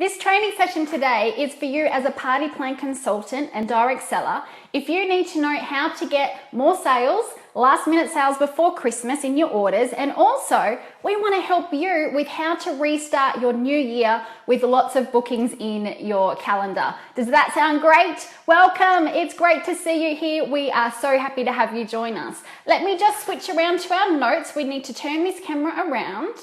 This training session today is for you as a party plan consultant and direct seller. If you need to know how to get more sales, last minute sales before Christmas in your orders, and also we want to help you with how to restart your new year with lots of bookings in your calendar. Does that sound great? Welcome. It's great to see you here. We are so happy to have you join us. Let me just switch around to our notes. We need to turn this camera around.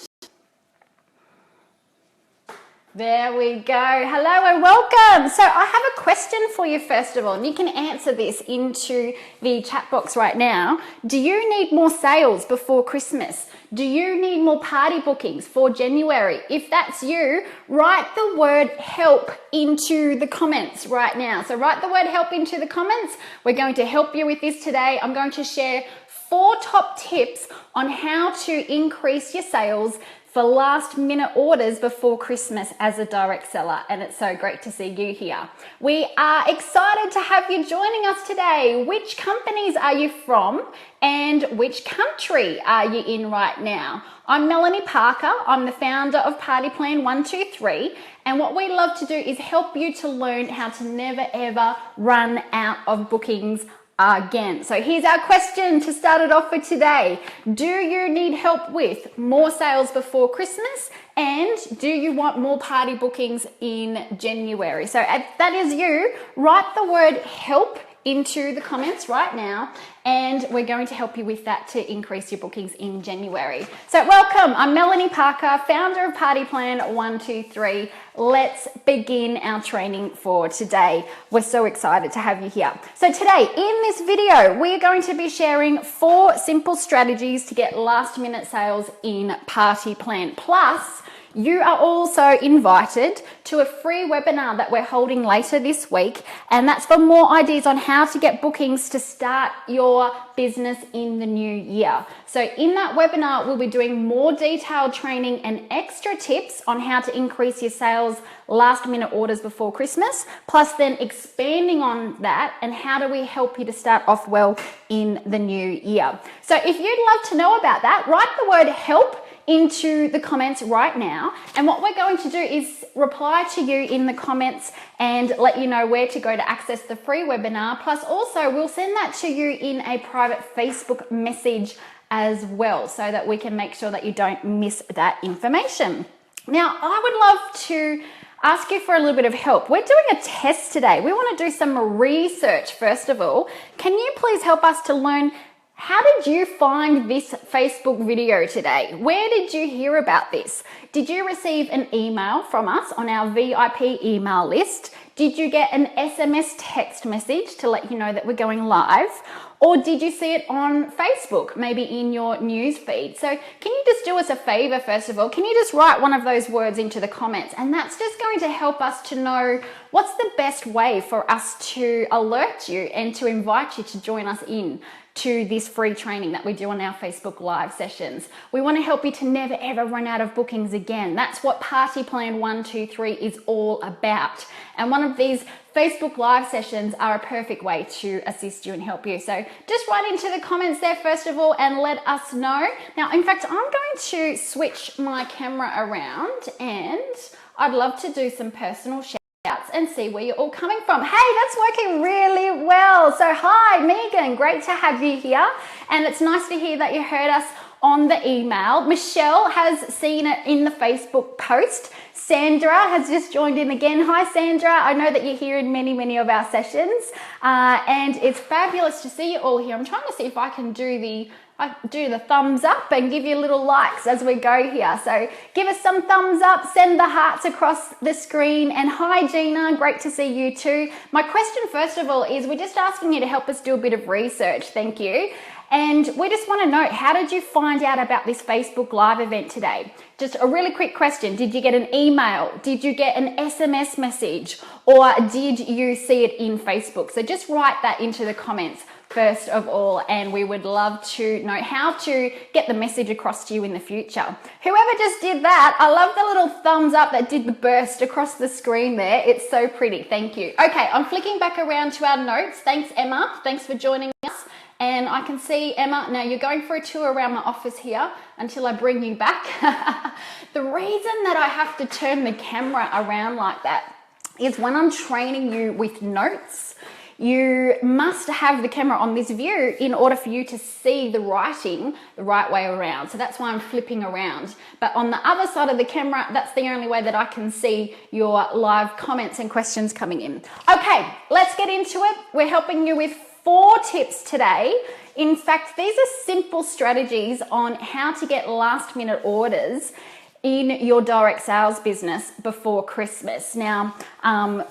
There we go. Hello and welcome. So I have a question for you first of all, and you can answer this into the chat box right now. Do you need more sales before Christmas? Do you need more party bookings for January? If that's you, write the word help into the comments right now. So write the word help into the comments. We're going to help you with this today. I'm going to share 4 top tips on how to increase your sales for last minute orders before Christmas as a direct seller, and it's so great to see you here. We are excited to have you joining us today. Which companies are you from and which country are you in right now? I'm Melanie Parker. I'm the founder of Party Plan 123, and what we love to do is help you to learn how to never ever run out of bookings again. So here's our question to start it off for today. Do you need help with more sales before Christmas? And do you want more party bookings in January? So if that is you, write the word help into the comments right now, and we're going to help you with that to increase your bookings in January. So welcome, I'm Melanie Parker, founder of Party Plan 123. Let's begin our training for today. We're so excited to have you here. So today in this video, we're going to be sharing 4 simple strategies to get last minute sales in Party Plan. Plus, you are also invited to a free webinar that we're holding later this week, and that's for more ideas on how to get bookings to start your business in the new year. So in that webinar, we'll be doing more detailed training and extra tips on how to increase your sales last minute orders before Christmas, plus then expanding on that and how do we help you to start off well in the new year. So if you'd love to know about that, write the word help into the comments right now, and what we're going to do is reply to you in the comments and let you know where to go to access the free webinar. Plus also we'll send that to you in a private Facebook message as well, so that we can make sure that you don't miss that information. Now I would love to ask you for a little bit of help. We're doing a test today. We want to do some research first of all. Can you please help us to learn, how did you find this Facebook video today? Where did you hear about this? Did you receive an email from us on our VIP email list? Did you get an SMS text message to let you know that we're going live? Or did you see it on Facebook, maybe in your news feed? So can you just do us a favor first of all? Can you just write one of those words into the comments? And that's just going to help us to know what's the best way for us to alert you and to invite you to join us in to this free training that we do on our Facebook Live sessions. We want to help you to never ever run out of bookings again. That's what Party Plan 123 is all about. And one of these Facebook Live sessions are a perfect way to assist you and help you. So just write into the comments there first of all and let us know. Now, in fact, I'm going to switch my camera around and I'd love to do some personal shout outs and see where you're all coming from. Hey, that's working really well. So hi, Megan, great to have you here. And it's nice to hear that you heard us on the email. Michelle has seen it in the Facebook post. Sandra has just joined in again. Hi, Sandra. I know that you're here in many of our sessions, and it's fabulous to see you all here. I'm trying to see if I can do the thumbs up and give you little likes as we go here. So give us some thumbs up, send the hearts across the screen. And hi, Gina, great to see you too. My question first of all is, we're just asking you to help us do a bit of research. Thank you. And we just want to know, how did you find out about this Facebook Live event today? Just a really quick question. Did you get an email? Did you get an SMS message? Or did you see it in Facebook? So just write that into the comments first of all, and we would love to know how to get the message across to you in the future. Whoever just did that, I love the little thumbs up that did the burst across the screen there. It's so pretty. Thank you. Okay, I'm flicking back around to our notes. Thanks, Emma. Thanks for joining us. And I can see Emma, now you're going for a tour around my office here until I bring you back. The reason that I have to turn the camera around like that is when I'm training you with notes, you must have the camera on this view in order for you to see the writing the right way around. So that's why I'm flipping around. But on the other side of the camera, that's the only way that I can see your live comments and questions coming in. Okay, let's get into it. We're helping you with 4 tips today. In fact, these are simple strategies on how to get last minute orders in your direct sales business before Christmas. Now,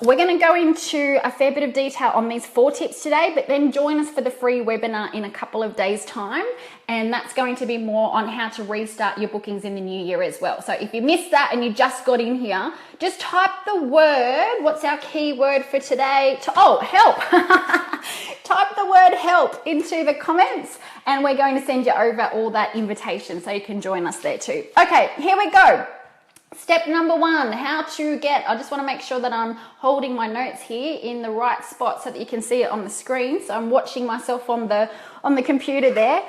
we're going to go into a fair bit of detail on these 4 tips today, but then join us for the free webinar in a couple of days' time. And that's going to be more on how to restart your bookings in the new year as well. So if you missed that and you just got in here, just type the word, what's our key word for today? Help. Type the word help into the comments and we're going to send you over all that invitation so you can join us there too. Okay, here we go. Step number 1, how to get, I just want to make sure that I'm holding my notes here in the right spot so that you can see it on the screen. So I'm watching myself on the computer there.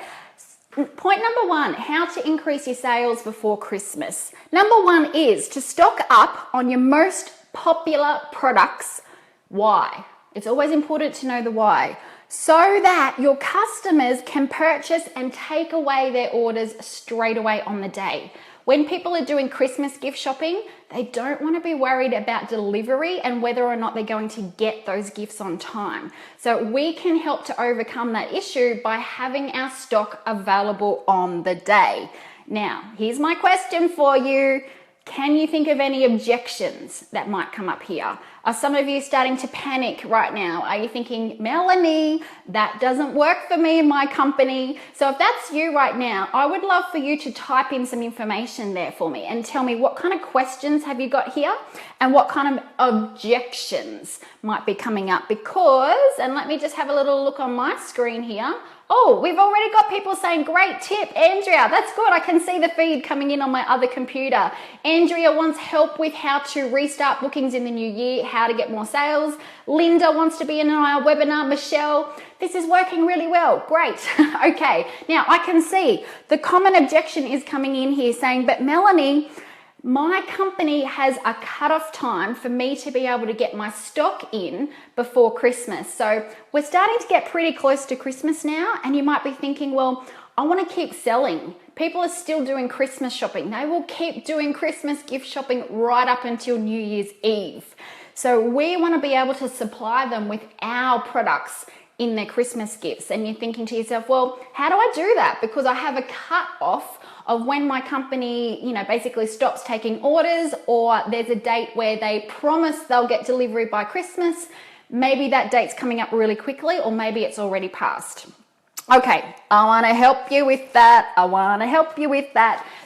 Point number 1, how to increase your sales before Christmas. Number 1 is to stock up on your most popular products. Why? It's always important to know the why, so that your customers can purchase and take away their orders straight away on the day. When people are doing Christmas gift shopping, they don't want to be worried about delivery and whether or not they're going to get those gifts on time. So we can help to overcome that issue by having our stock available on the day. Now, here's my question for you. Can you think of any objections that might come up here? Are some of you starting to panic right now? Are you thinking, Melanie, that doesn't work for me in my company? So if that's you right now, I would love for you to type in some information there for me and tell me what kind of questions have you got here and what kind of objections might be coming up because, and let me just have a little look on my screen here. Oh, we've already got people saying, great tip, Andrea. That's good. I can see the feed coming in on my other computer. Andrea wants help with how to restart bookings in the new year, how to get more sales. Linda wants to be in our webinar. Michelle, this is working really well. Great. Okay. Now I can see the common objection is coming in here saying, but Melanie, my company has a cutoff time for me to be able to get my stock in before Christmas. So we're starting to get pretty close to Christmas now, and you might be thinking, well, I want to keep selling. People are still doing Christmas shopping. They will keep doing Christmas gift shopping right up until New Year's Eve. So we want to be able to supply them with our products in their Christmas gifts. And you're thinking to yourself, well, how do I do that? Because I have a cut off of when my company, basically stops taking orders, or there's a date where they promise they'll get delivery by Christmas. Maybe that date's coming up really quickly, or maybe it's already passed. Okay, I want to help you with that.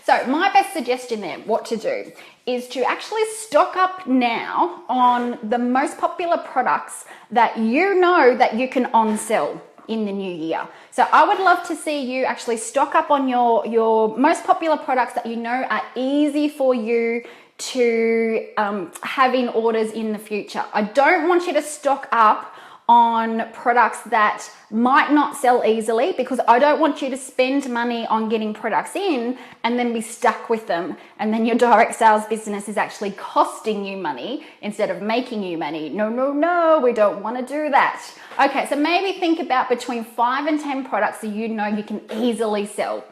So my best suggestion there, what to do, is to actually stock up now on the most popular products that you know that you can on-sell in the new year. So I would love to see you actually stock up on your most popular products that you know are easy for you to have in orders in the future. I don't want you to stock up on products that might not sell easily, because I don't want you to spend money on getting products in and then be stuck with them, and then your direct sales business is actually costing you money instead of making you money. No, we don't want to do that. Okay, so maybe think about between 5 and 10 products that you know you can easily sell.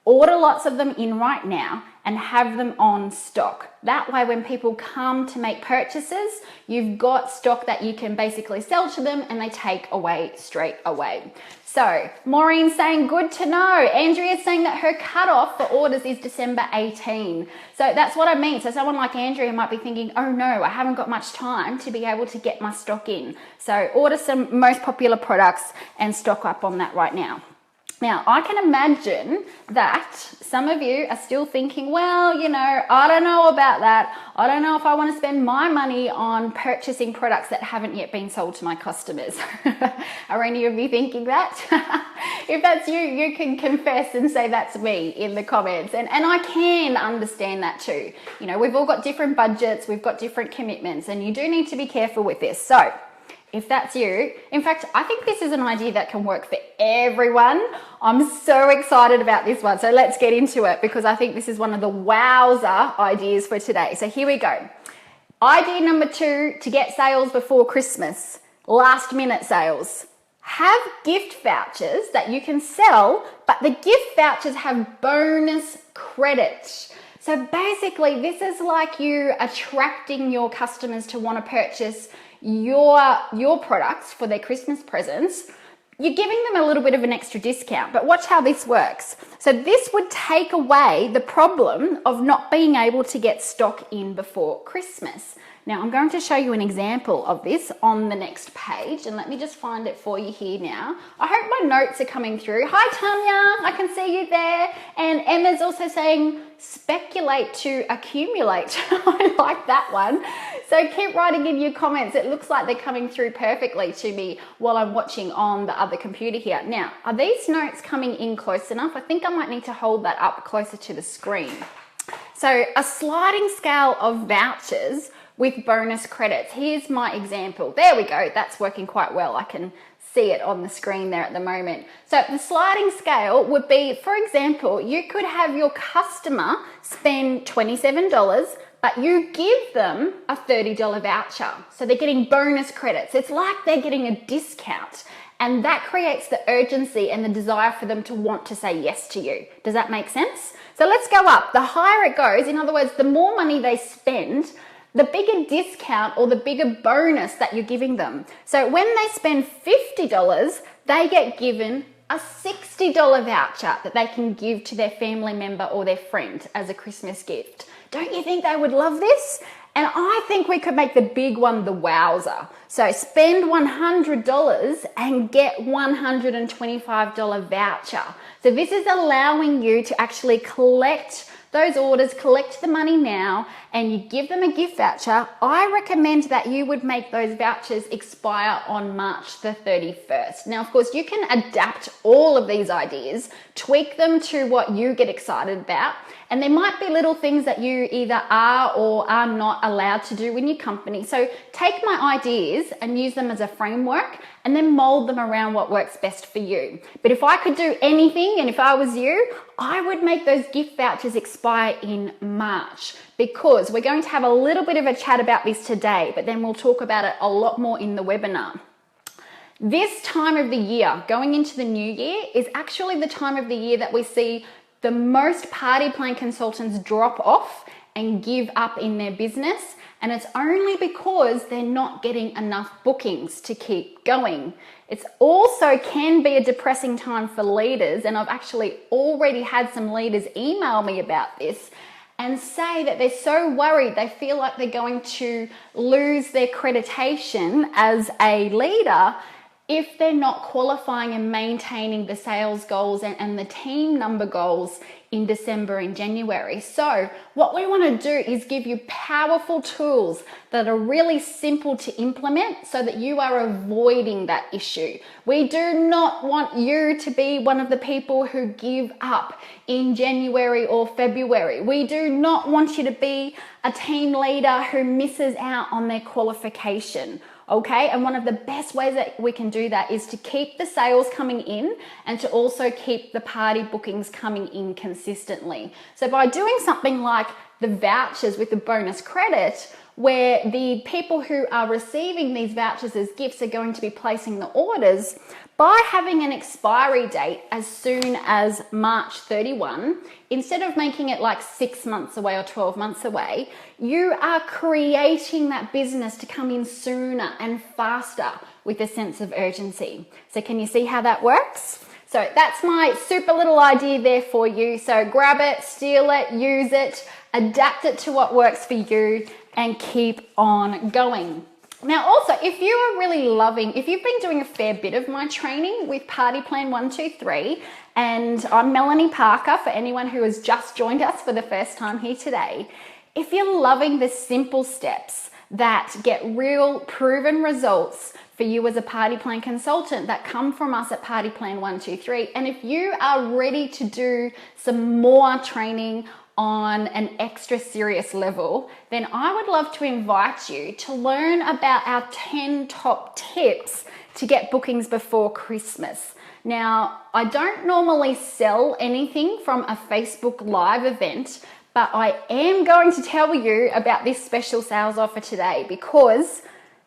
Order lots of them in right now and have them on stock. That way, when people come to make purchases, you've got stock that you can basically sell to them and they take away straight away. So Maureen's saying, good to know. Andrea's saying that her cutoff for orders is December 18. So that's what I mean. So someone like Andrea might be thinking, oh no, I haven't got much time to be able to get my stock in. So order some most popular products and stock up on that right now. Now, I can imagine that some of you are still thinking, well, I don't know about that. I don't know if I want to spend my money on purchasing products that haven't yet been sold to my customers. Are any of you thinking that? If that's you, you can confess and say that's me in the comments. And I can understand that too. We've all got different budgets, we've got different commitments, and you do need to be careful with this. So If that's you, in fact, I think this is an idea that can work for everyone. I'm so excited about this one. So let's get into it because I think this is one of the wowzer ideas for today. So here we go. Idea number 2 to get sales before Christmas, last minute sales. Have gift vouchers that you can sell, but the gift vouchers have bonus credit. So basically, this is like you attracting your customers to want to purchase your products for their Christmas presents. You're giving them a little bit of an extra discount, but watch how this works. So this would take away the problem of not being able to get stock in before Christmas. Now I'm going to show you an example of this on the next page, and let me just find it for you here now. I hope my notes are coming through. Hi Tanya, I can see you there. And Emma's also saying, speculate to accumulate. I like that one. So keep writing in your comments. It looks like they're coming through perfectly to me while I'm watching on the other computer here. Now, are these notes coming in close enough? I think I might need to hold that up closer to the screen. So a sliding scale of vouchers with bonus credits. Here's my example. There we go. That's working quite well. I can see it on the screen there at the moment. So the sliding scale would be, for example, you could have your customer spend $27, but you give them a $30 voucher. So they're getting bonus credits. It's like they're getting a discount. And that creates the urgency and the desire for them to want to say yes to you. Does that make sense? So let's go up. The higher it goes, in other words, the more money they spend, the bigger discount or the bigger bonus that you're giving them. So when they spend $50, they get given a $60 voucher that they can give to their family member or their friend as a Christmas gift. Don't you think they would love this? And I think we could make the big one the wowzer. So spend $100 and get $125 voucher. So this is allowing you to actually collect those orders, collect the money now, and you give them a gift voucher. I recommend that you would make those vouchers expire on March the 31st. Now, of course, you can adapt all of these ideas, tweak them to what you get excited about, and there might be little things that you either are or are not allowed to do in your company. So take my ideas and use them as a framework and then mold them around what works best for you. But if I could do anything, and if I was you, I would make those gift vouchers expire in March, because we're going to have a little bit of a chat about this today, but then we'll talk about it a lot more in the webinar. This time of the year, going into the new year, is actually the time of the year that we see the most party plan consultants drop off and give up in their business. And it's only because they're not getting enough bookings to keep going. It's also can be a depressing time for leaders. And I've actually already had some leaders email me about this and say that they're so worried. They feel like they're going to lose their accreditation as a leader if they're not qualifying and maintaining the sales goals and the team number goals in December and January. So what we want to do is give you powerful tools that are really simple to implement so that you are avoiding that issue. We do not want you to be one of the people who give up in January or February. We do not want you to be a team leader who misses out on their qualification. Okay, and one of the best ways that we can do that is to keep the sales coming in and to also keep the party bookings coming in consistently. So by doing something like the vouchers with the bonus credit, where the people who are receiving these vouchers as gifts are going to be placing the orders, by having an expiry date as soon as March 31, instead of making it like 6 months away or 12 months away, you are creating that business to come in sooner and faster with a sense of urgency. So can you see how that works? So that's my super little idea there for you. So grab it, steal it, use it, adapt it to what works for you, and keep on going. Now also, if you are really loving, if you've been doing a fair bit of my training with Party Plan 123, and I'm Melanie Parker for anyone who has just joined us for the first time here today, if you're loving the simple steps that get real proven results for you as a party plan consultant that come from us at Party Plan 123, and if you are ready to do some more training on an extra serious level, then I would love to invite you to learn about our 10 top tips to get bookings before Christmas. Now, I don't normally sell anything from a Facebook Live event, but I am going to tell you about this special sales offer today because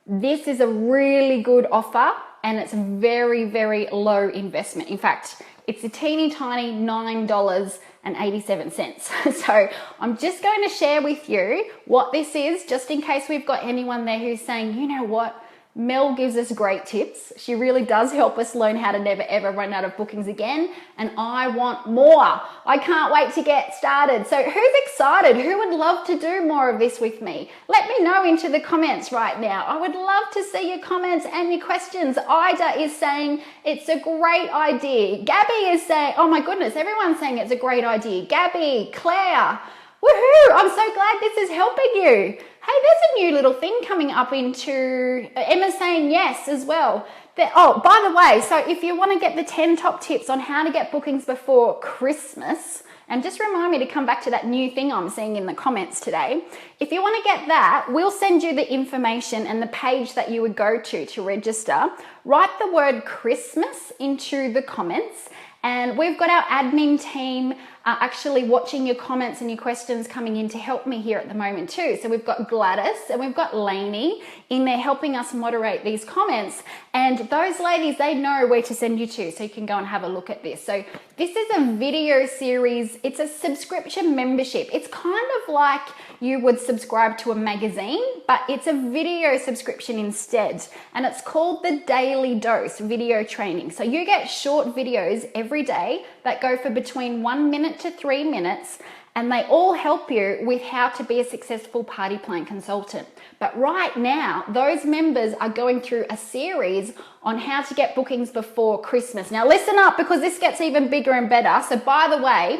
this is a really good offer and it's very, very low investment. In fact, it's a teeny tiny $9.87. So I'm just going to share with you what this is, just in case we've got anyone there who's saying, you know what, Mel gives us great tips. She really does help us learn how to never ever run out of bookings again. And I want more. I can't wait to get started. So who's excited? Who would love to do more of this with me? Let me know into the comments right now. I would love to see your comments and your questions. Ida is saying it's a great idea. Gabby is saying, oh my goodness, everyone's saying it's a great idea. Gabby, Claire, woohoo! I'm so glad this is helping you. Hey, there's a new little thing coming up into Emma's saying yes as well. Oh, by the way, so if you want to get the 10 top tips on how to get bookings before Christmas, and just remind me to come back to that new thing I'm seeing in the comments today. If you want to get that, we'll send you the information and the page that you would go to register. Write the word Christmas into the comments. And we've got our admin team actually watching your comments and your questions coming in to help me here at the moment too. So we've got Gladys and we've got Lainey in there helping us moderate these comments. And those ladies, they know where to send you to, so you can go and have a look at this. So this is a video series. It's a subscription membership. It's kind of like you would subscribe to a magazine, but it's a video subscription instead. And it's called the Daily Dose Video Training. So you get short videos every day that go for between 1 minute to 3 minutes, and they all help you with how to be a successful party plan consultant. But right now, those members are going through a series on how to get bookings before Christmas. Now listen up, because this gets even bigger and better. So by the way,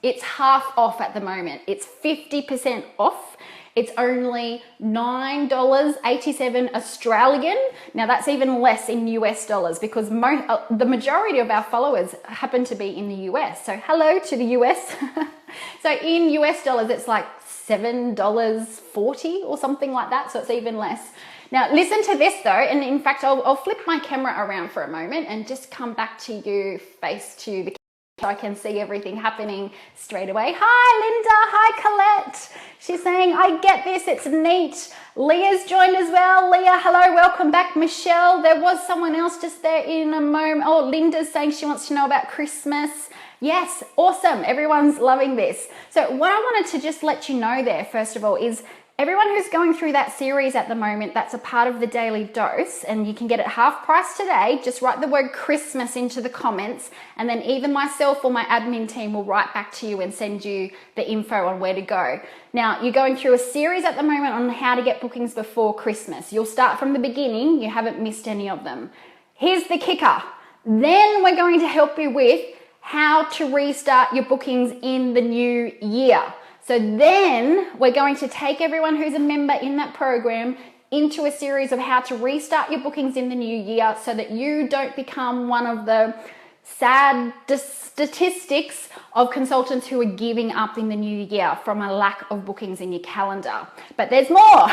it's half off at the moment. It's 50% off. It's only $9.87 Australian. Now that's even less in US dollars, because the majority of our followers happen to be in the US. So hello to the US. So in US dollars, it's like $7.40 or something like that. So it's even less. Now listen to this though. And in fact, I'll flip my camera around for a moment and just come back to you face to the so I can see everything happening straight away. Hi, Linda. Hi, Colette. She's saying, I get this. It's neat. Leah's joined as well. Leah, hello. Welcome back. Michelle, there was someone else just there in a moment. Oh, Linda's saying she wants to know about Christmas. Yes, awesome. Everyone's loving this. So what I wanted to just let you know there, first of all, is everyone who's going through that series at the moment, that's a part of the Daily Dose, and you can get it half price today. Just write the word Christmas into the comments, and then either myself or my admin team will write back to you and send you the info on where to go. Now, you're going through a series at the moment on how to get bookings before Christmas. You'll start from the beginning. You haven't missed any of them. Here's the kicker. Then we're going to help you with how to restart your bookings in the new year. So then we're going to take everyone who's a member in that program into a series of how to restart your bookings in the new year so that you don't become one of the sad statistics of consultants who are giving up in the new year from a lack of bookings in your calendar. But there's more.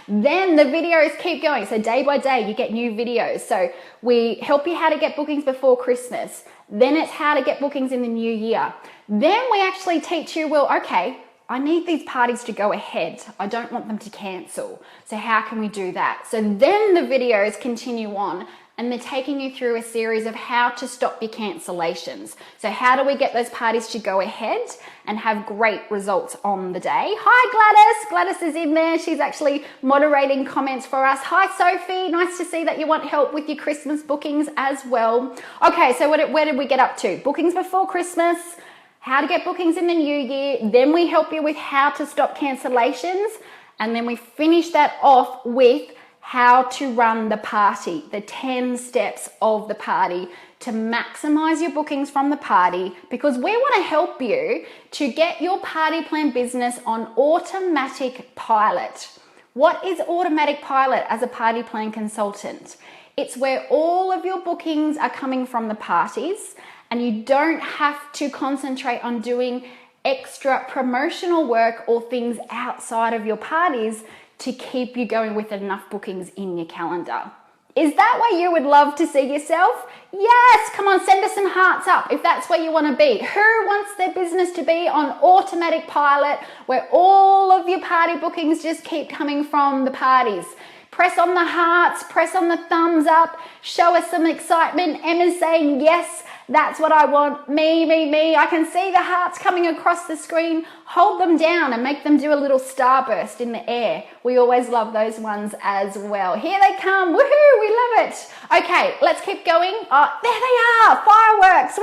Then the videos keep going. So day by day, you get new videos. So we help you how to get bookings before Christmas. Then it's how to get bookings in the new year. Then we actually teach you, well, okay, I need these parties to go ahead. I don't want them to cancel. So how can we do that? So then the videos continue on, and they're taking you through a series of how to stop your cancellations. So how do we get those parties to go ahead and have great results on the day? Hi, Gladys. Gladys is in there. She's actually moderating comments for us. Hi, Sophie. Nice to see that you want help with your Christmas bookings as well. Okay, so where did we get up to? Bookings before Christmas, how to get bookings in the new year. Then we help you with how to stop cancellations. And then we finish that off with how to run the party, the 10 steps of the party to maximize your bookings from the party, because we want to help you to get your party plan business on automatic pilot. What is automatic pilot as a party plan consultant? It's where all of your bookings are coming from the parties and you don't have to concentrate on doing extra promotional work or things outside of your parties to keep you going with enough bookings in your calendar. Is that where you would love to see yourself? Yes, come on, send us some hearts up if that's where you want to be. Who wants their business to be on automatic pilot where all of your party bookings just keep coming from the parties? Press on the hearts, press on the thumbs up, show us some excitement. Emma's saying, yes, that's what I want. Me. I can see the hearts coming across the screen. Hold them down and make them do a little starburst in the air. We always love those ones as well. Here they come. Woohoo, we love it. Okay, let's keep going. Oh, there they are, fireworks.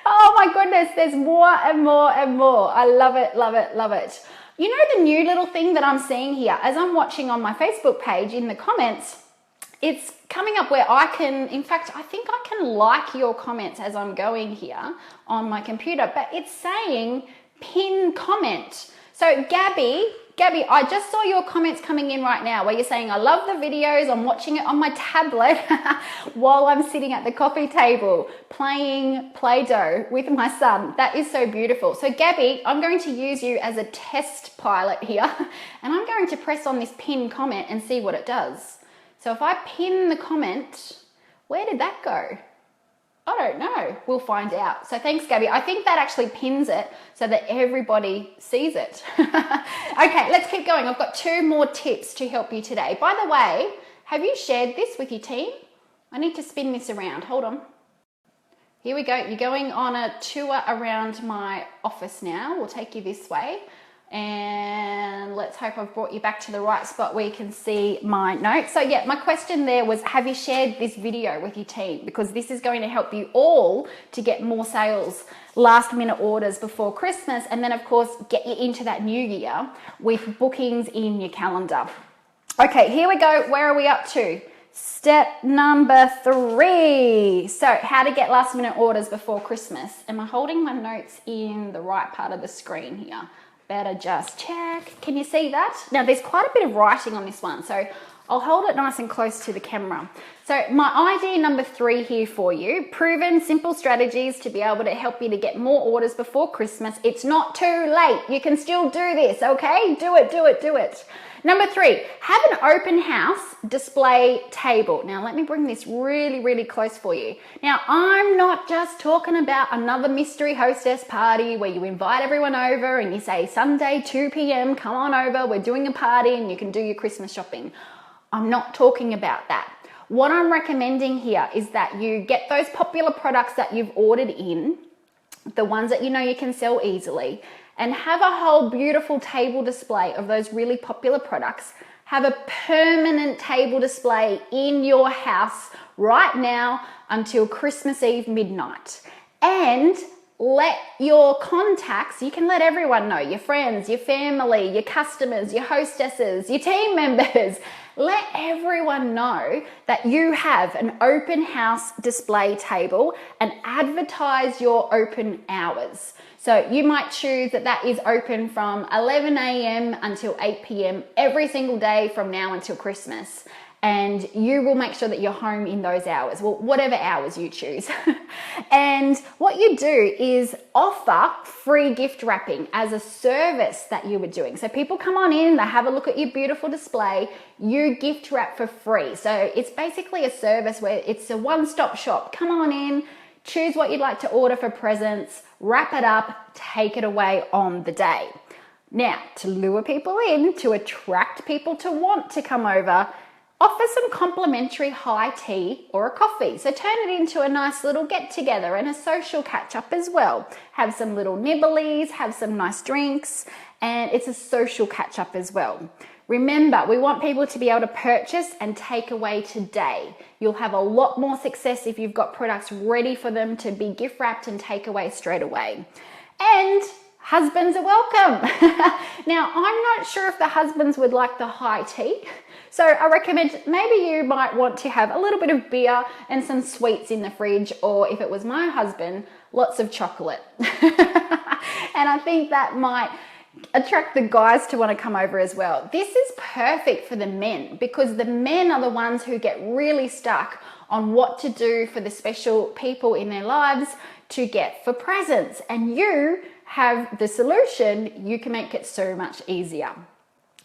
Oh my goodness, there's more and more and more. I love it, love it, love it. You know the new little thing that I'm seeing here as I'm watching on my Facebook page in the comments, it's coming up where I can, in fact, I think I can like your comments as I'm going here on my computer, but it's saying pin comment. So Gabby, I just saw your comments coming in right now where you're saying, I love the videos, I'm watching it on my tablet while I'm sitting at the coffee table playing Play-Doh with my son. That is so beautiful. So Gabby, I'm going to use you as a test pilot here and I'm going to press on this pin comment and see what it does. So if I pin the comment, where did that go? I don't know. We'll find out. So thanks, Gabby. I think that actually pins it so that everybody sees it. Okay, let's keep going. I've got 2 more tips to help you today. By the way, have you shared this with your team? I need to spin this around. Hold on. Here we go. You're going on a tour around my office now. We'll take you this way. And let's hope I've brought you back to the right spot where you can see my notes. So yeah, my question there was, have you shared this video with your team? Because this is going to help you all to get more sales, last minute orders before Christmas, and then of course get you into that new year with bookings in your calendar. Okay, here we go. Where are we up to? Step number 3. So how to get last minute orders before Christmas. Am I holding my notes in the right part of the screen here? Better just check. Can you see that? Now there's quite a bit of writing on this one, so I'll hold it nice and close to the camera. So my idea number 3 here for you, proven simple strategies to be able to help you to get more orders before Christmas. It's not too late. You can still do this, okay? Do it. Number 3, have an open house display table. Now let me bring this really, really close for you. Now I'm not just talking about another mystery hostess party where you invite everyone over and you say Sunday 2 p.m, come on over, we're doing a party and you can do your Christmas shopping. I'm not talking about that. What I'm recommending here is that you get those popular products that you've ordered in, the ones that you know you can sell easily, and have a whole beautiful table display of those really popular products. Have a permanent table display in your house right now until Christmas Eve midnight. And let your contacts, you can let everyone know, your friends, your family, your customers, your hostesses, your team members, let everyone know that you have an open house display table and advertise your open hours. So you might choose that is open from 11 a.m. until 8 p.m. every single day from now until Christmas. And you will make sure that you're home in those hours, well, whatever hours you choose. And what you do is offer free gift wrapping as a service that you were doing. So people come on in, they have a look at your beautiful display, you gift wrap for free. So it's basically a service where it's a one-stop shop. Come on in, choose what you'd like to order for presents, wrap it up, take it away on the day. Now, to lure people in, to attract people to want to come over, offer some complimentary high tea or a coffee. So turn it into a nice little get together and a social catch up as well. Have some little nibblies, have some nice drinks, and it's a social catch up as well. Remember, we want people to be able to purchase and take away today. You'll have a lot more success if you've got products ready for them to be gift wrapped and take away straight away. And husbands are welcome. Now, I'm not sure if the husbands would like the high tea. So I recommend maybe you might want to have a little bit of beer and some sweets in the fridge, or if it was my husband, lots of chocolate. And I think that might attract the guys to want to come over as well. This is perfect for the men because the men are the ones who get really stuck on what to do for the special people in their lives to get for presents, and you have the solution. You can make it so much easier.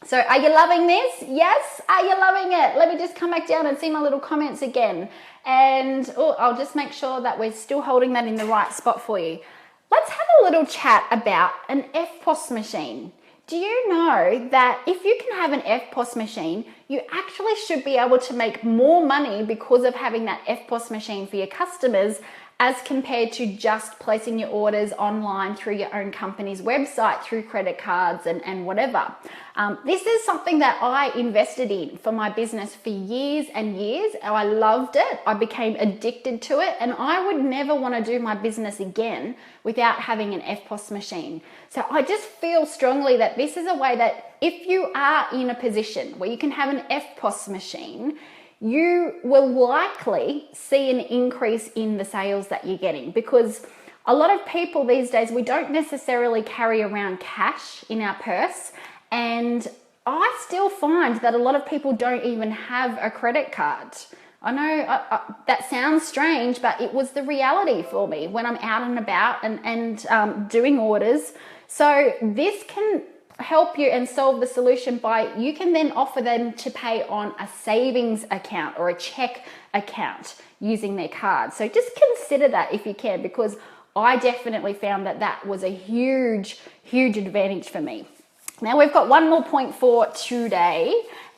So are you loving this? Yes? Are you loving it? Let me just come back down and see my little comments again. And I'll just make sure that we're still holding that in the right spot for you. Let's have a little chat about an EFTPOS machine. Do you know that if you can have an EFTPOS machine, you actually should be able to make more money because of having that EFTPOS machine for your customers as compared to just placing your orders online through your own company's website, through credit cards and whatever. This is something that I invested in for my business for years and years. I loved it. I became addicted to it, and I would never want to do my business again without having an EFTPOS machine. So I just feel strongly that this is a way that if you are in a position where you can have an EFTPOS machine, you will likely see an increase in the sales that you're getting, because a lot of people these days, we don't necessarily carry around cash in our purse. And I still find that a lot of people don't even have a credit card. I know that sounds strange, but it was the reality for me when I'm out and about and doing orders. So this can help you and solve the solution by, you can then offer them to pay on a savings account or a check account using their card. So just consider that if you can, because I definitely found that that was a huge advantage for me. Now we've got one more point for today,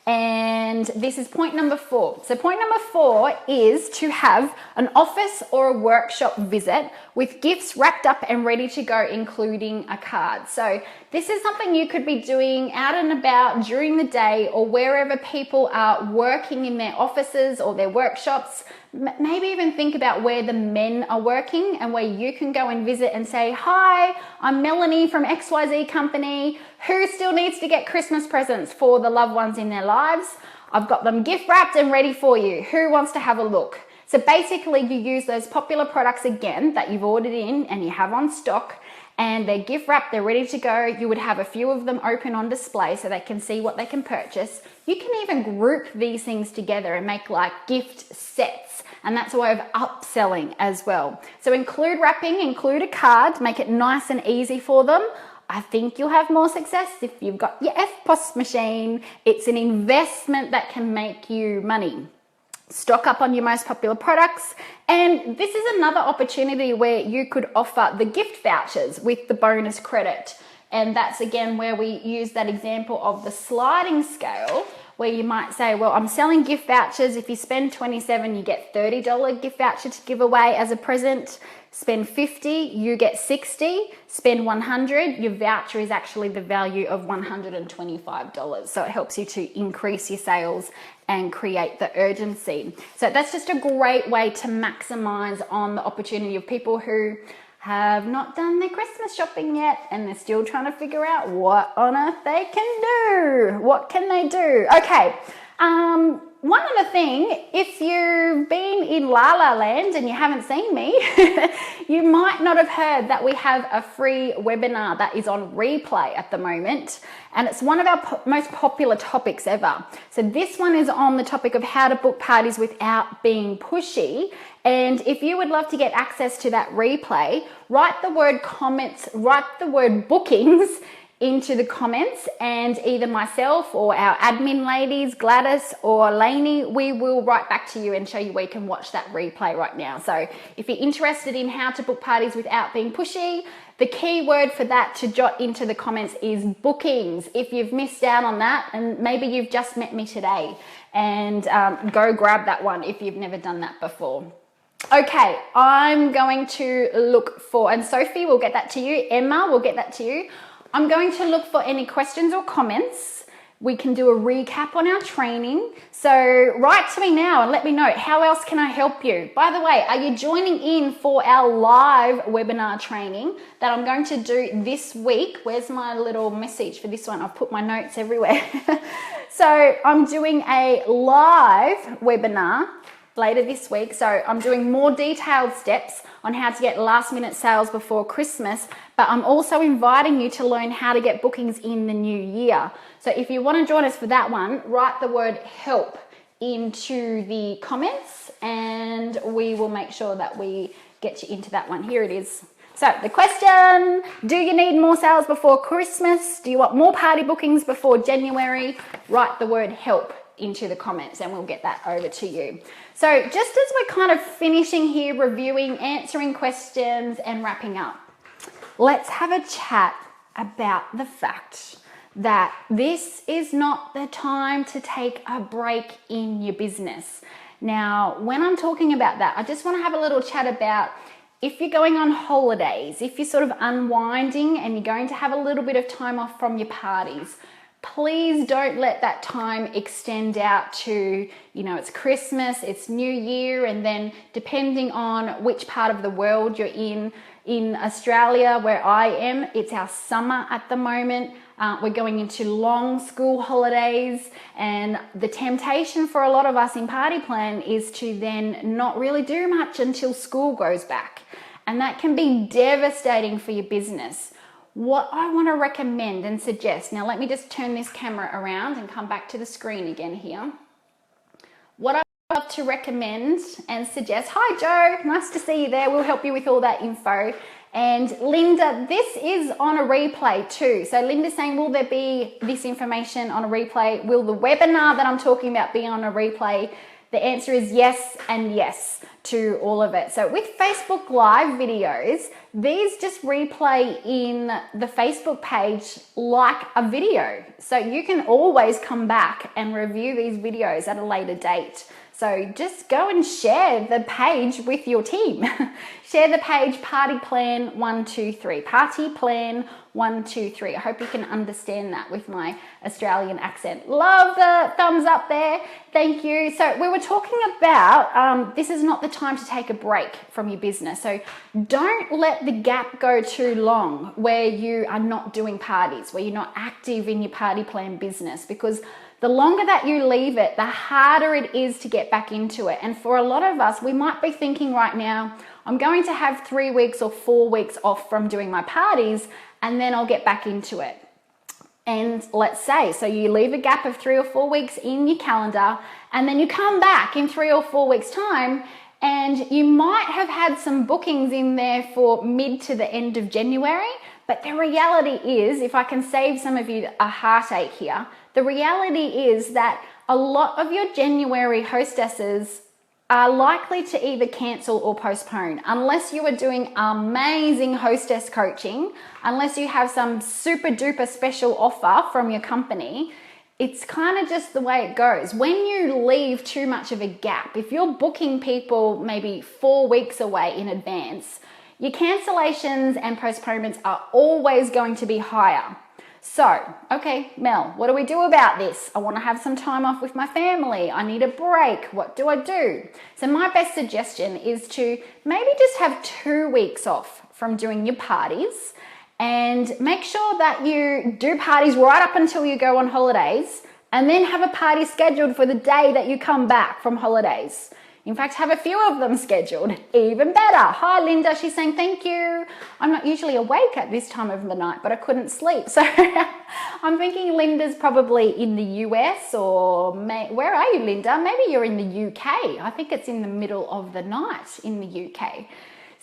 and this is point number 4. So point number 4 is to have an office or a workshop visit with gifts wrapped up and ready to go, including a card. So this is something you could be doing out and about during the day, or wherever people are working in their offices or their workshops. Maybe even think about where the men are working and where you can go and visit and say, hi, I'm Melanie from XYZ company. Who still needs to get Christmas presents for the loved ones in their lives? I've got them gift wrapped and ready for you. Who wants to have a look? So basically you use those popular products again that you've ordered in and you have on stock, and they're gift wrapped, they're ready to go. You would have a few of them open on display so they can see what they can purchase. You can even group these things together and make like gift sets, and that's a way of upselling as well. So include wrapping, include a card, make it nice and easy for them. I think you'll have more success if you've got your EFTPOS machine. It's an investment that can make you money. Stock up on your most popular products. And this is another opportunity where you could offer the gift vouchers with the bonus credit. And that's again where we use that example of the sliding scale, where you might say, well, I'm selling gift vouchers. If you spend $27, you get $30 gift voucher to give away as a present. Spend $50, you get $60. Spend $100, your voucher is actually the value of $125. So it helps you to increase your sales and create the urgency. So that's just a great way to maximize on the opportunity of people who have not done their Christmas shopping yet, and they're still trying to figure out what on earth they can do. What can they do? Okay. One other thing, if you've been in La La Land and you haven't seen me, you might not have heard that we have a free webinar that is on replay at the moment, and it's one of our most popular topics ever. So this one is on the topic of how to book parties without being pushy. And if you would love to get access to that replay, write the word comments, write the word bookings into the comments, and either myself or our admin ladies, Gladys or Lainey, we will write back to you and show you where you can watch that replay right now. So if you're interested in how to book parties without being pushy, the key word for that to jot into the comments is bookings. If you've missed out on that, and maybe you've just met me today, and go grab that one if you've never done that before. Okay, I'm going to look for, and Sophie will get that to you, Emma will get that to you. I'm going to look for any questions or comments. We can do a recap on our training. So write to me now and let me know, how else can I help you? By the way, are you joining in for our live webinar training that I'm going to do this week? Where's my little message for this one? I've put my notes everywhere. So I'm doing a live webinar later this week. So I'm doing more detailed steps on how to get last minute sales before Christmas, but I'm also inviting you to learn how to get bookings in the new year. So if you want to join us for that one, write the word help into the comments and we will make sure that we get you into that one. Here it is. So the question, do you need more sales before Christmas? Do you want more party bookings before January? Write the word help into the comments and we'll get that over to you. So just as we're kind of finishing here, reviewing, answering questions and wrapping up, let's have a chat about the fact that this is not the time to take a break in your business. Now, when I'm talking about that, I just want to have a little chat about if you're going on holidays, if you're sort of unwinding and you're going to have a little bit of time off from your parties, please don't let that time extend out to, it's Christmas, it's New Year, and then depending on which part of the world you're in Australia, where I am, it's our summer at the moment. We're going into long school holidays, and the temptation for a lot of us in Party Plan is to then not really do much until school goes back. And that can be devastating for your business. What I want to recommend and suggest, now let me just turn this camera around and come back to the screen again here. What I love to recommend and suggest, hi Joe, nice to see you there. We'll help you with all that info. And Linda, this is on a replay too. So Linda's saying, will there be this information on a replay? Will the webinar that I'm talking about be on a replay? The answer is yes and yes to all of it. So with Facebook Live videos, these just replay in the Facebook page like a video. So you can always come back and review these videos at a later date. So just go and share the page with your team. Share the page Party Plan 123. Party Plan 123. I hope you can understand that with my Australian accent. Love the thumbs up there. Thank you. So we were talking about this is not the time to take a break from your business. So don't let the gap go too long where you are not doing parties, where you're not active in your Party Plan business, because the longer that you leave it, the harder it is to get back into it. And for a lot of us, we might be thinking right now, I'm going to have 3 weeks or 4 weeks off from doing my parties, and then I'll get back into it. And let's say, so you leave a gap of 3 or 4 weeks in your calendar, and then you come back in 3 or 4 weeks time, and you might have had some bookings in there for mid to the end of January. But the reality is, if I can save some of you a heartache here, the reality is that a lot of your January hostesses are likely to either cancel or postpone unless you are doing amazing hostess coaching, unless you have some super duper special offer from your company. It's kind of just the way it goes. When you leave too much of a gap, if you're booking people maybe 4 weeks away in advance, your cancellations and postponements are always going to be higher. So, okay, Mel, what do we do about this? I want to have some time off with my family. I need a break. What do I do? So my best suggestion is to maybe just have 2 weeks off from doing your parties, and make sure that you do parties right up until you go on holidays, and then have a party scheduled for the day that you come back from holidays. In fact, have a few of them scheduled, even better. Hi, Linda, she's saying thank you. I'm not usually awake at this time of the night, but I couldn't sleep. So I'm thinking Linda's probably in the US, or where are you, Linda? Maybe you're in the UK. I think it's in the middle of the night in the UK.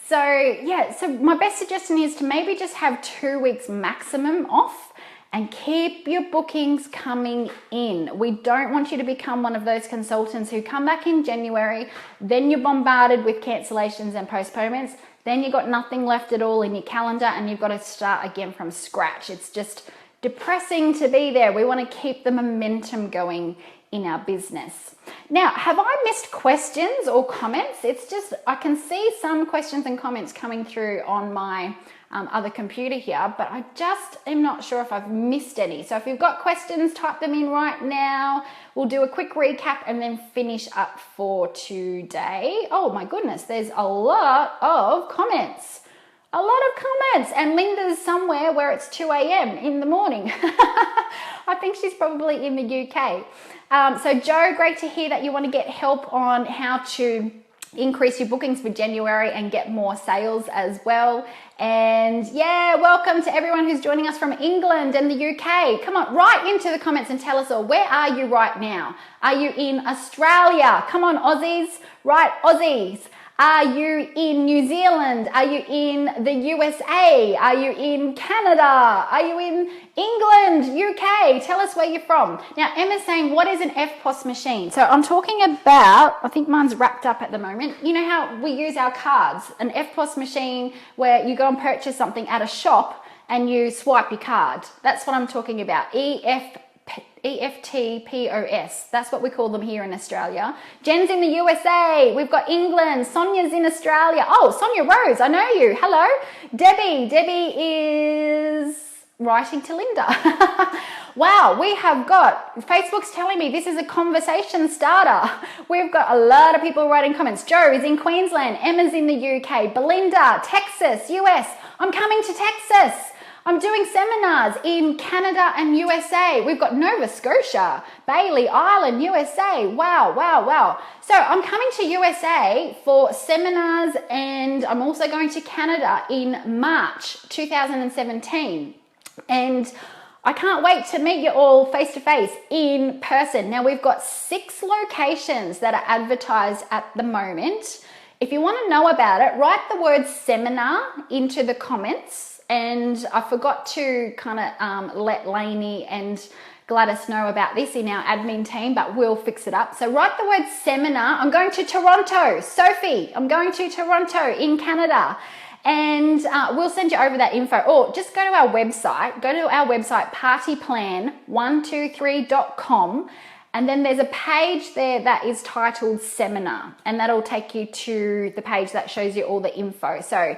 So yeah, so my best suggestion is to maybe just have 2 weeks maximum off, and keep your bookings coming in. We don't want you to become one of those consultants who come back in January, then you're bombarded with cancellations and postponements, then you've got nothing left at all in your calendar and you've got to start again from scratch. It's just depressing to be there. We want to keep the momentum going in our business. Now, have I missed questions or comments? It's just, I can see some questions and comments coming through on my other computer here, but I just am not sure if I've missed any. So if you've got questions, type them in right now. We'll do a quick recap and then finish up for today. Oh my goodness, there's a lot of comments. A lot of comments, and Linda's somewhere where it's 2 a.m. in the morning. I think she's probably in the UK. So Joe, great to hear that you want to get help on how to increase your bookings for January and get more sales as well. And yeah, welcome to everyone who's joining us from England and the UK. Come on, write into the comments and tell us all, where are you right now? Are you in Australia? Come on, Aussies, right, Aussies. Are you in New Zealand? Are you in the USA? Are you in Canada? Are you in England, UK? Tell us where you're from. Now, Emma's saying, what is an EFTPOS machine? So I'm talking about, I think mine's wrapped up at the moment. You know how we use our cards? An EFTPOS machine where you go and purchase something at a shop and you swipe your card. That's what I'm talking about. EFTPOS. That's what we call them here in Australia. Jen's in the USA. We've got England. Sonia's in Australia. Oh, Sonia Rose, I know you. Hello. Debbie is writing to Linda. Wow, we have got, Facebook's telling me this is a conversation starter. We've got a lot of people writing comments. Joe is in Queensland. Emma's in the UK. Belinda, Texas, US. I'm coming to Texas. I'm doing seminars in Canada and USA. We've got Nova Scotia, Bailey Island, USA. Wow, wow, wow. So I'm coming to USA for seminars, and I'm also going to Canada in March 2017. And I can't wait to meet you all face to face in person. Now we've got 6 locations that are advertised at the moment. If you want to know about it, write the word seminar into the comments. And I forgot to kind of let Lainey and Gladys know about this in our admin team, but we'll fix it up. So write the word seminar. I'm going to Toronto. Sophie, I'm going to Toronto in Canada. And we'll send you over that info. Or just go to our website. Go to our website, partyplan123.com. And then there's a page there that is titled Seminar, and that'll take you to the page that shows you all the info. So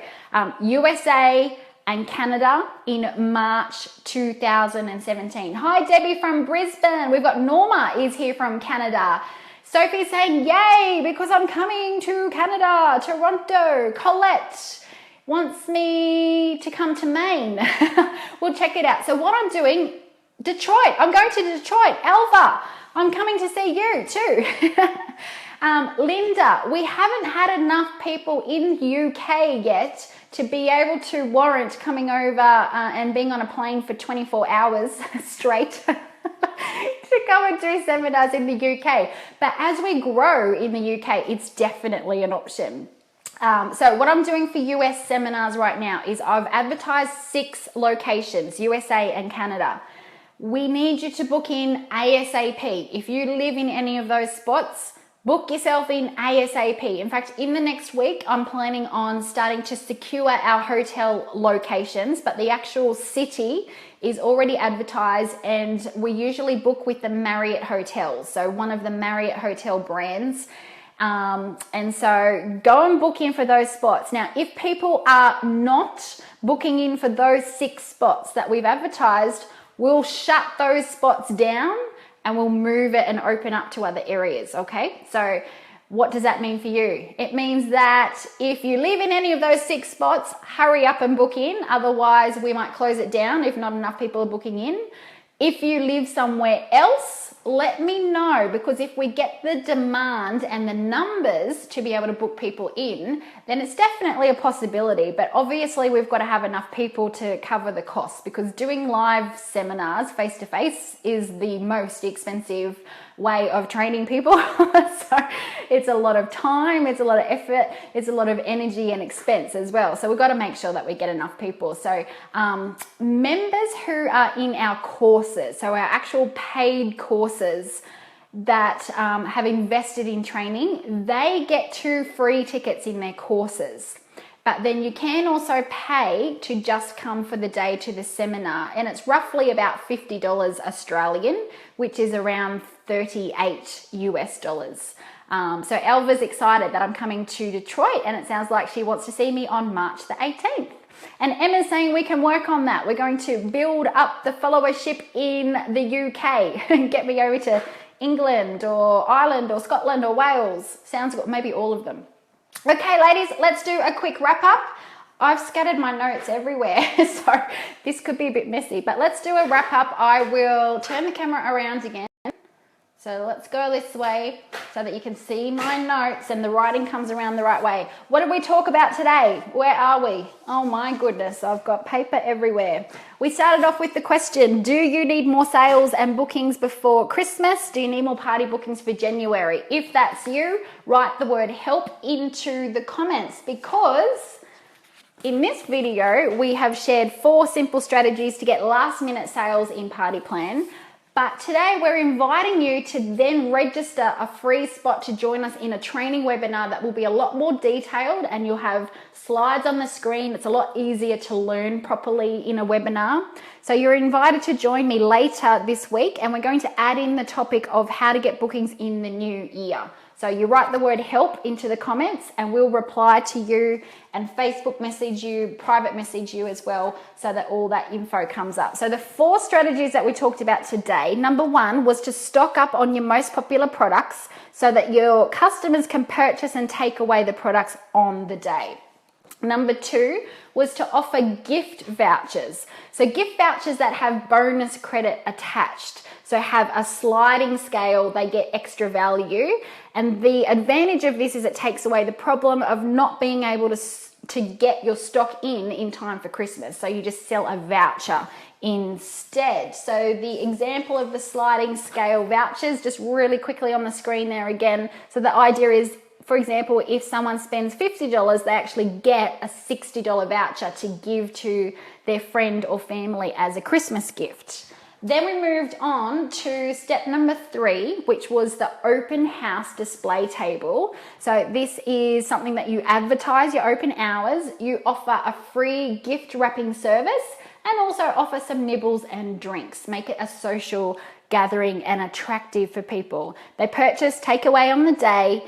USA and Canada in March 2017. Hi, Debbie from Brisbane. We've got Norma is here from Canada. Sophie's saying, yay, because I'm coming to Canada, Toronto. Colette wants me to come to Maine. We'll check it out. So what I'm doing, Detroit. I'm going to Detroit. Alva, I'm coming to see you too. Linda, we haven't had enough people in UK yet to be able to warrant coming over and being on a plane for 24 hours straight to come and do seminars in the UK. But as we grow in the UK, it's definitely an option. So what I'm doing for US seminars right now is I've advertised 6 locations, USA and Canada. We need you to book in ASAP. If you live in any of those spots, book yourself in ASAP. In fact, in the next week, I'm planning on starting to secure our hotel locations, but the actual city is already advertised, and we usually book with the Marriott hotels. So one of the Marriott hotel brands. And so go and book in for those spots. Now, if people are not booking in for those 6 spots that we've advertised, we'll shut those spots down and we'll move it and open up to other areas, okay? So what does that mean for you? It means that if you live in any of those 6 spots, hurry up and book in. Otherwise, we might close it down if not enough people are booking in. If you live somewhere else, let me know, because if we get the demand and the numbers to be able to book people in, then it's definitely a possibility. But obviously we've got to have enough people to cover the costs, because doing live seminars face to face is the most expensive way of training people. So it's a lot of time, it's a lot of effort, it's a lot of energy and expense as well. So we've got to make sure that we get enough people. So members who are in our courses, so our actual paid courses that have invested in training, they get 2 free tickets in their courses. But then you can also pay to just come for the day to the seminar, and it's roughly about $50 Australian, which is around 38 US dollars. So Elva's excited that I'm coming to Detroit, and it sounds like she wants to see me on March the 18th. And Emma's saying we can work on that. We're going to build up the followership in the UK and get me over to England or Ireland or Scotland or Wales. Sounds good, maybe all of them. Okay, ladies, let's do a quick wrap up. I've scattered my notes everywhere, so this could be a bit messy, but let's do a wrap up. I will turn the camera around again. So let's go this way. so that you can see my notes and the writing comes around the right way. What did we talk about today? Where are we? Oh my goodness, I've got paper everywhere. We started off with the question, do you need more sales and bookings before Christmas? Do you need more party bookings for January? If that's you, write the word help into the comments, because in this video, we have shared 4 simple strategies to get last minute sales in Party Plan. But today we're inviting you to then register a free spot to join us in a training webinar that will be a lot more detailed, and you'll have slides on the screen. It's a lot easier to learn properly in a webinar. So you're invited to join me later this week, and we're going to add in the topic of how to get bookings in the new year. So you write the word help into the comments and we'll reply to you and Facebook message you, private message you as well, so that all that info comes up. So the 4 strategies that we talked about today, number 1 was to stock up on your most popular products so that your customers can purchase and take away the products on the day. Number 2 was to offer gift vouchers. So gift vouchers that have bonus credit attached. So have a sliding scale, they get extra value. And the advantage of this is it takes away the problem of not being able to get your stock in time for Christmas. So you just sell a voucher instead. So the example of the sliding scale vouchers, just really quickly on the screen there again. So the idea is, for example, if someone spends $50, they actually get a $60 voucher to give to their friend or family as a Christmas gift. Then we moved on to step number 3, which was the open house display table. So this is something that you advertise your open hours. You offer a free gift wrapping service and also offer some nibbles and drinks. Make it a social gathering and attractive for people. They purchase takeaway on the day,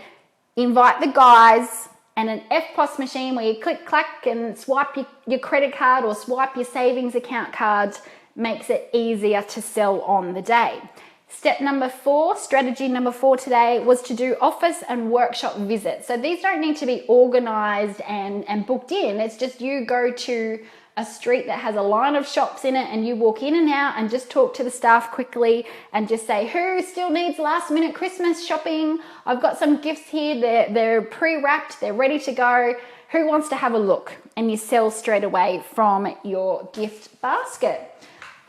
invite the guys, and an FPOS machine where you click, clack, and swipe your credit card or swipe your savings account cards makes it easier to sell on the day. Step number 4, strategy number 4 today, was to do office and workshop visits. So these don't need to be organized and booked in. It's just you go to a street that has a line of shops in it and you walk in and out and just talk to the staff quickly and just say, who still needs last minute Christmas shopping? I've got some gifts here. They're pre-wrapped. They're ready to go. Who wants to have a look? And you sell straight away from your gift basket.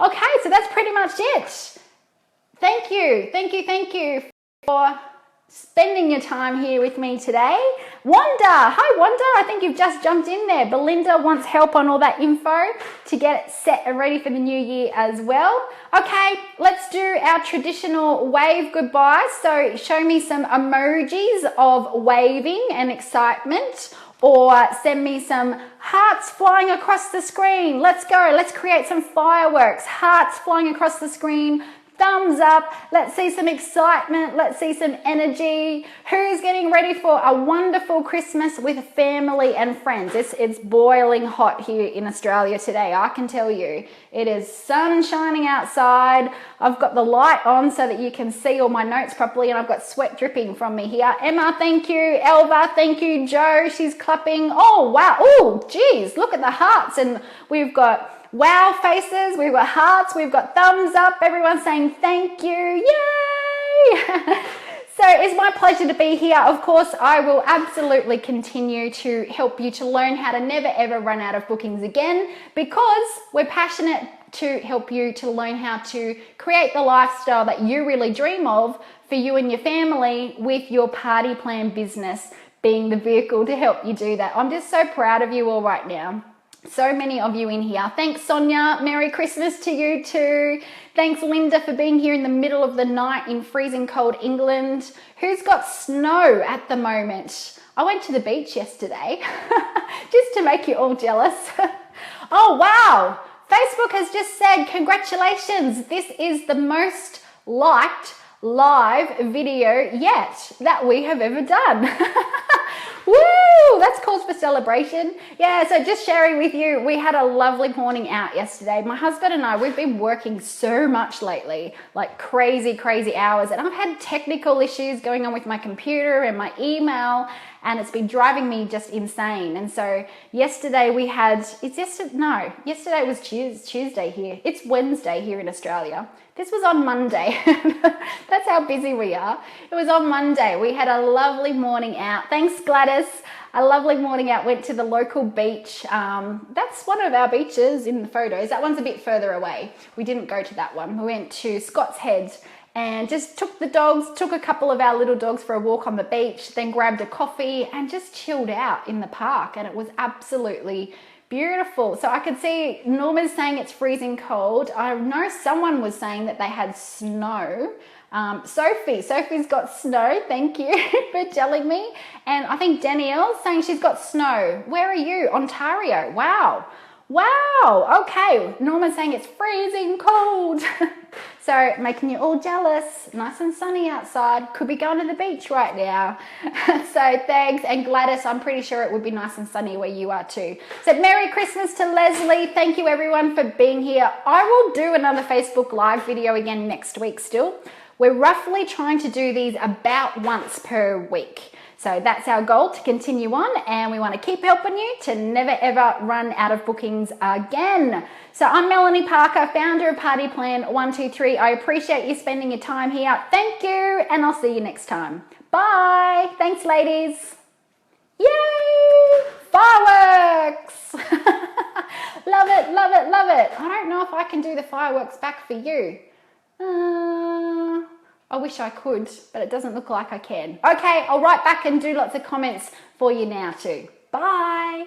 Okay, so that's pretty much it. Thank you for spending your time here with me today. Wanda, hi Wanda, I think you've just jumped in there. Belinda wants help on all that info to get it set and ready for the new year as well. Okay, let's do our traditional wave goodbye. So show me some emojis of waving and excitement, or send me some hearts flying across the screen. Let's go. Let's create some fireworks. Hearts flying across the screen. Thumbs up. Let's see some excitement. Let's see some energy. Who's getting ready for a wonderful Christmas with family and friends? It's boiling hot here in Australia today, I can tell you. It is sun shining outside. I've got the light on so that you can see all my notes properly, and I've got sweat dripping from me here. Emma, thank you. Elva, thank you. Joe, she's clapping. Oh, wow. Oh, geez, look at the hearts. And we've got wow faces, we've got hearts, we've got thumbs up, everyone's saying thank you, yay! So it's my pleasure to be here. Of course, I will absolutely continue to help you to learn how to never ever run out of bookings again, because we're passionate to help you to learn how to create the lifestyle that you really dream of for you and your family, with your Party Plan business being the vehicle to help you do that. I'm just so proud of you all right now. So many of you in here. Thanks, Sonia. Merry Christmas to you too. Thanks, Linda, for being here in the middle of the night in freezing cold England. Who's got snow at the moment? I went to the beach yesterday just to make you all jealous. Oh, wow. Facebook has just said, congratulations. This is the most liked live video yet that we have ever done. Woo! That's cause for celebration. Yeah, so just sharing with you, we had a lovely morning out yesterday. My husband and I, we've been working so much lately, like crazy hours. And I've had technical issues going on with my computer and my email, and it's been driving me just insane. And so yesterday we had, yesterday was Tuesday here. It's Wednesday here in Australia. This was on Monday. That's how busy we are. It was on Monday. We had a lovely morning out. Thanks, Gladys. A lovely morning out. Went to the local beach. That's one of our beaches in the photos. That one's a bit further away. We didn't go to that one. We went to Scott's Head and just took the dogs, took a couple of our little dogs for a walk on the beach, then grabbed a coffee and just chilled out in the park. And it was absolutely beautiful. So I could see Norma's saying it's freezing cold. I know someone was saying that they had snow. Sophie's got snow. Thank you for telling me. And I think Danielle's saying she's got snow. Where are you? Ontario. Wow. Wow. Okay. Norma's saying it's freezing cold. So making you all jealous. Nice and sunny outside. Could be going to the beach right now. So thanks. And Gladys, I'm pretty sure it would be nice and sunny where you are too. So Merry Christmas to Leslie. Thank you everyone for being here. I will do another Facebook Live video again next week still. We're roughly trying to do these about once per week. So that's our goal, to continue on, and we want to keep helping you to never ever run out of bookings again. So I'm Melanie Parker, founder of Party Plan 123. I appreciate you spending your time here. Thank you, and I'll see you next time. Bye. Thanks, ladies. Yay! Fireworks! Love it, love it, love it. I don't know if I can do the fireworks back for you. I wish I could, but it doesn't look like I can. Okay, I'll write back and do lots of comments for you now too. Bye.